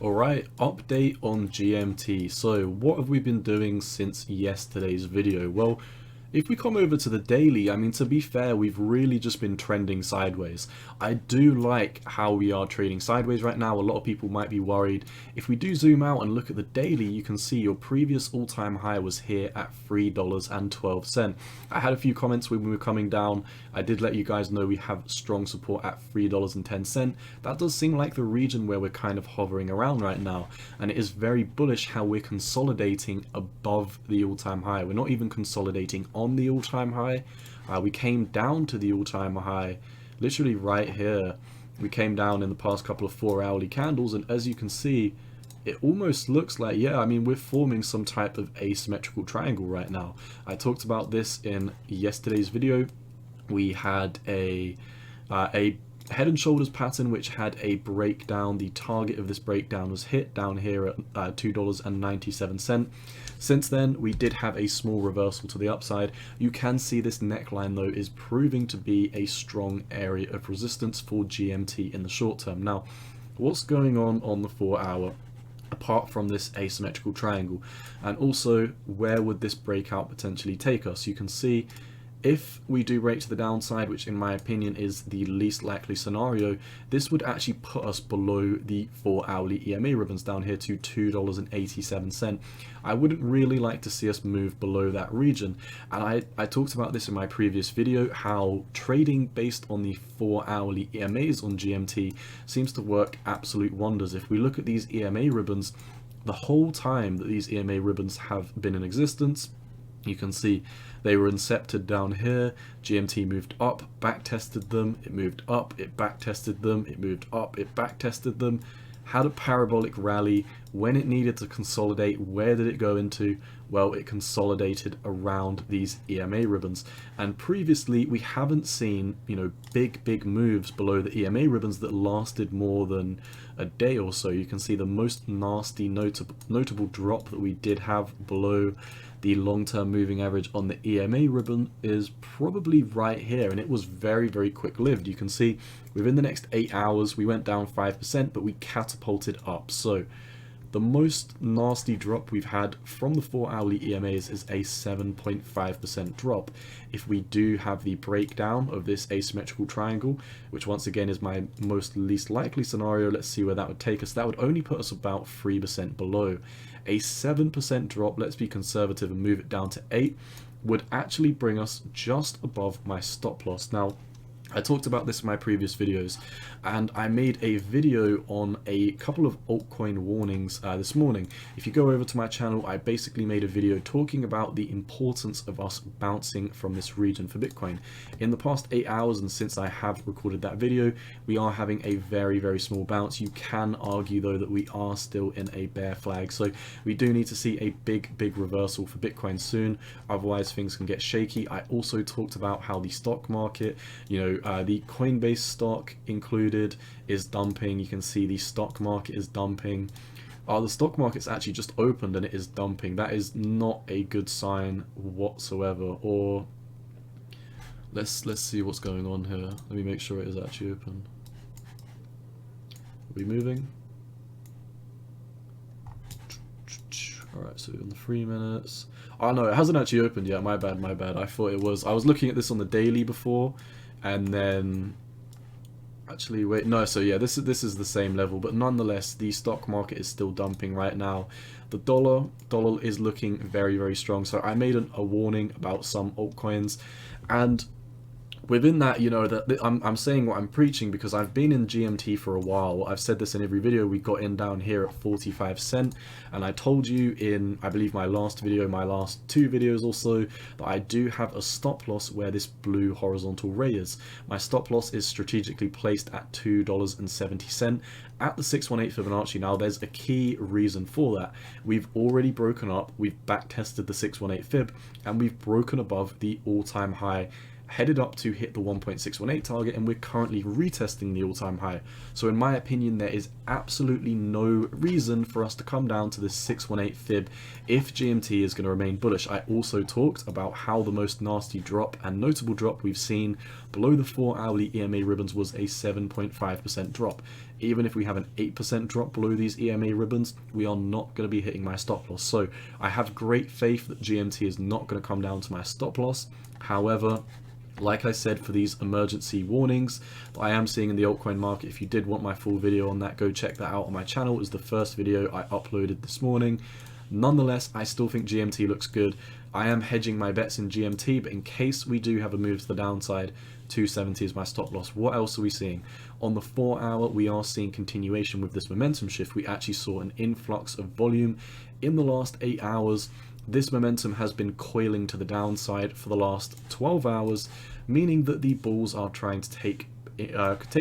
Alright, update on GMT. So what have we been doing since yesterday's video? Well, if we come over to the daily, I mean, to be fair, we've really just been trending sideways. I do like how we are trading sideways right now. A lot of people might be worried. If we do zoom out and look at the daily, you can see your previous all-time high was here at $3.12. I had a few comments when we were coming down. I did let you guys know we have strong support at $3.10. That does seem like the region where we're kind of hovering around right now. And it is very bullish how we're consolidating above the all-time high. We're not even consolidating on the all-time high. We came down to the all-time high literally right here. We came down in the past couple of 4-hourly candles, and as you can see, it almost looks like, yeah, I mean, we're forming some type of asymmetrical triangle right now. I talked about this in yesterday's video. We had a head and shoulders pattern which had a breakdown. The target of this breakdown was hit down here at $2.97. Since then, we did have a small reversal to the upside. You can see this neckline though is proving to be a strong area of resistance for GMT in the short term. Now, what's going on the 4-hour? Apart from this asymmetrical triangle, and also where would this breakout potentially take us? You can see if we do break to the downside, which in my opinion is the least likely scenario, this would actually put us below the 4-hourly EMA ribbons down here to $2.87. I wouldn't really like to see us move below that region, and I talked about this in my previous video, how trading based on the 4-hourly EMAs on GMT seems to work absolute wonders. If we look at these EMA ribbons, the whole time that these EMA ribbons have been in existence, you can see they were incepted down here. GMT moved up, back tested them, it moved up, it back tested them, it moved up, it back tested them, had a parabolic rally. When it needed to consolidate, where did it go into? Well, it consolidated around these EMA ribbons, and previously we haven't seen, you know, big moves below the EMA ribbons that lasted more than a day or so. You can see the most nasty notable drop that we did have below the long-term moving average on the EMA ribbon is probably right here, and it was very quick-lived. You can see within the next 8 hours we went down 5%, but we catapulted up. So the most nasty drop we've had from the 4-hourly EMAs is a 7.5% drop. If we do have the breakdown of this asymmetrical triangle, which once again is my most least likely scenario, let's see where that would take us. That would only put us about 3% below. A 7% drop, let's be conservative and move it down to 8, would actually bring us just above my stop loss. Now, I talked about this in my previous videos, and I made a video on a couple of altcoin warnings this morning. If you go over to my channel, I basically made a video talking about the importance of us bouncing from this region for Bitcoin. In the past 8 hours, and since I have recorded that video, we are having a very small bounce. You can argue though that we are still in a bear flag, so we do need to see a big reversal for Bitcoin soon, otherwise things can get shaky. I also talked about how the stock market, you know, the Coinbase stock included, is dumping. You can see the stock market is dumping. The stock market's actually just opened and it is dumping. That is not a good sign whatsoever. Or let's see what's going on here. Let me make sure it is actually open. Are we moving? Alright, so on the 3 minutes. Oh no, it hasn't actually opened yet. My bad. I thought it was. I was looking at this on the daily before, and then actually wait, no, so yeah, this is the same level, but nonetheless the stock market is still dumping right now. The dollar is looking very strong. So I made a warning about some altcoins, and within that, you know, that I'm saying what I'm preaching because I've been in GMT for a while. I've said this in every video. We got in down here at 45 cent, and I told you in, I believe, my last video, my last 2 videos also, that I do have a stop loss where this blue horizontal ray is. My stop loss is strategically placed at $2.70 at the 618 Fibonacci. Now there's a key reason for that. We've already broken up, we've back tested the 618 fib, and we've broken above the all-time high, headed up to hit the 1.618 target, and we're currently retesting the all-time high. So in my opinion, there is absolutely no reason for us to come down to this 618 fib if GMT is going to remain bullish. I also talked about how the most nasty drop and notable drop we've seen below the 4-hourly EMA ribbons was a 7.5% drop. even if we have an 8% drop below these EMA ribbons, we are not going to be hitting my stop loss. So I have great faith that GMT is not going to come down to my stop loss. However, like I said, for these emergency warnings that I am seeing in the altcoin market, if you did want my full video on that, go check that out on my channel. It was the first video I uploaded this morning. Nonetheless, I still think GMT looks good. I am hedging my bets in GMT, but in case we do have a move to the downside, 270 is my stop loss. What else are we seeing? On the 4 hour, we are seeing continuation with this momentum shift. We actually saw an influx of volume in the last 8 hours. This momentum has been coiling to the downside for the last 12 hours, meaning that the bulls are trying to take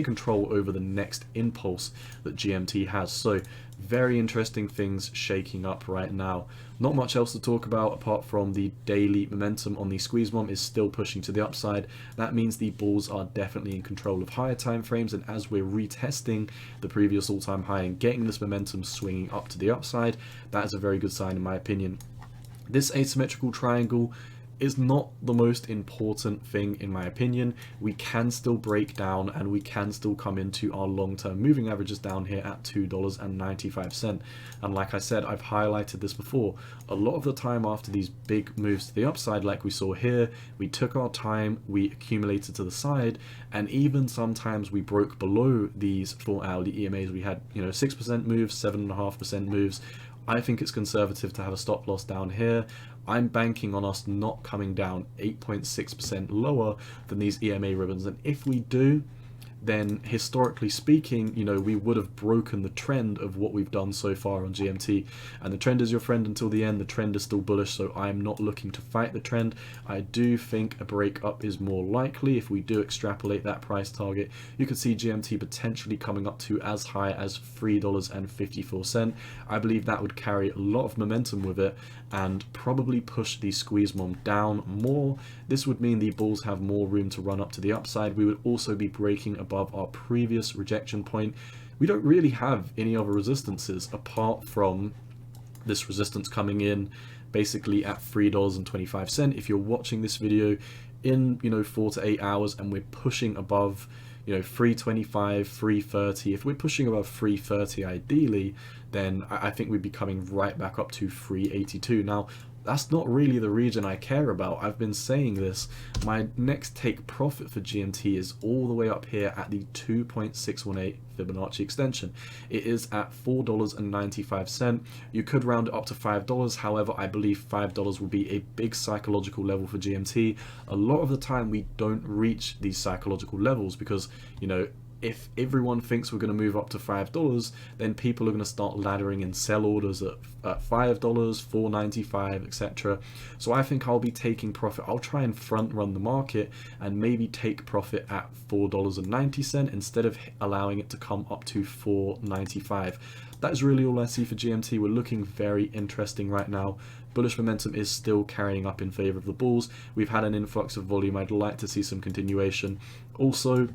control over the next impulse that GMT has. So very interesting things shaking up right now. Not much else to talk about apart from the daily momentum on the squeeze bomb is still pushing to the upside. That means the bulls are definitely in control of higher time frames, and as we're retesting the previous all-time high and getting this momentum swinging up to the upside, that is a very good sign in my opinion. This asymmetrical triangle is not the most important thing in my opinion. We can still break down and we can still come into our long-term moving averages down here at $2.95. And like I said, I've highlighted this before, a lot of the time after these big moves to the upside like we saw here, we took our time, we accumulated to the side, and even sometimes we broke below these 4 hourly EMAs. We had 6% moves, 7.5% moves. I think it's conservative to have a stop loss down here. I'm banking on us not coming down 8.6% lower than these EMA ribbons, and if we do, then historically speaking, we would have broken the trend of what we've done so far on GMT. And the trend is your friend until the end. The trend is still bullish, so I'm not looking to fight the trend. I do think a break up is more likely. If we do extrapolate that price target, you could see GMT potentially coming up to as high as $3.54. I believe that would carry a lot of momentum with it and probably push the squeeze bomb down more. This would mean the bulls have more room to run up to the upside. We would also be breaking above our previous rejection point. We don't really have any other resistances apart from this resistance coming in basically at $3.25. If you're watching this video in 4 to 8 hours and we're pushing above 325, 330, if we're pushing above 330 ideally, then I think we'd be coming right back up to 382. Now, that's not really the region I care about. I've been saying this. My next take profit for GMT is all the way up here at the 2.618 Fibonacci extension. It is at $4.95. You could round it up to $5. However, I believe $5 will be a big psychological level for GMT. A lot of the time we don't reach these psychological levels because, if everyone thinks we're going to move up to $5, then people are going to start laddering in sell orders at $5, $4.95, etc. So I think I'll be taking profit. I'll try and front run the market and maybe take profit at $4.90 instead of allowing it to come up to $4.95. That is really all I see for GMT. We're looking very interesting right now. Bullish momentum is still carrying up in favor of the bulls. We've had an influx of volume. I'd like to see some continuation. Also,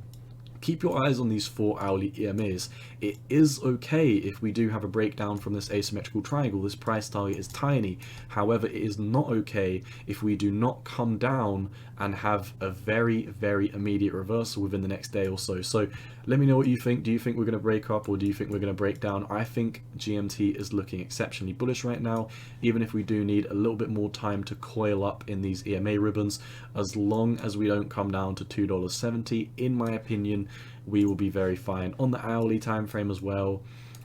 keep your eyes on these 4 hourly EMAs. It is okay if we do have a breakdown from this asymmetrical triangle. This price target is tiny. However, it is not okay if we do not come down and have a very, very immediate reversal within the next day or so. So let me know what you think. Do you think we're going to break up or do you think we're going to break down? I think GMT is looking exceptionally bullish right now, even if we do need a little bit more time to coil up in these EMA ribbons. As long as we don't come down to $2.70, in my opinion, we will be very fine. On the hourly time frame as well,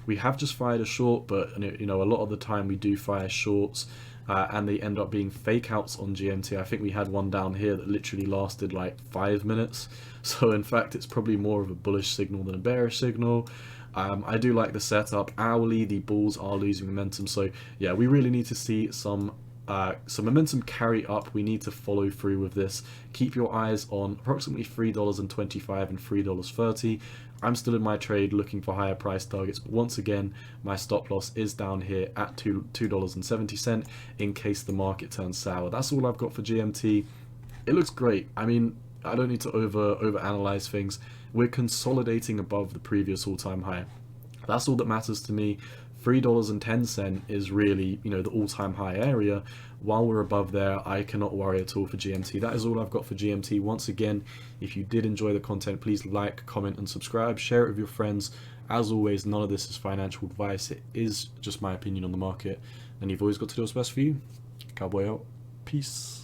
we have just fired a short, but a lot of the time we do fire shorts and they end up being fake outs on GMT. I think we had one down here that literally lasted like 5 minutes. So in fact, it's probably more of a bullish signal than a bearish signal. I do like the setup. Hourly, the bulls are losing momentum. So yeah, we really need to see some momentum carry up. We need to follow through with this. Keep your eyes on approximately $3.25 and $3.30. I'm still in my trade looking for higher price targets, but once again, my stop loss is down here at $2.70 in case the market turns sour. That's all I've got for GMT. It looks great. I mean, I don't need to over analyze things. We're consolidating above the previous all-time high. That's all that matters to me. $3.10 is really, the all-time high area. While we're above there, I cannot worry at all for GMT. That is all I've got for GMT. Once again, if you did enjoy the content, please like, comment, and subscribe. Share it with your friends. As always, none of this is financial advice. It is just my opinion on the market, and you've always got to do what's best for you. Cowboy out. Peace.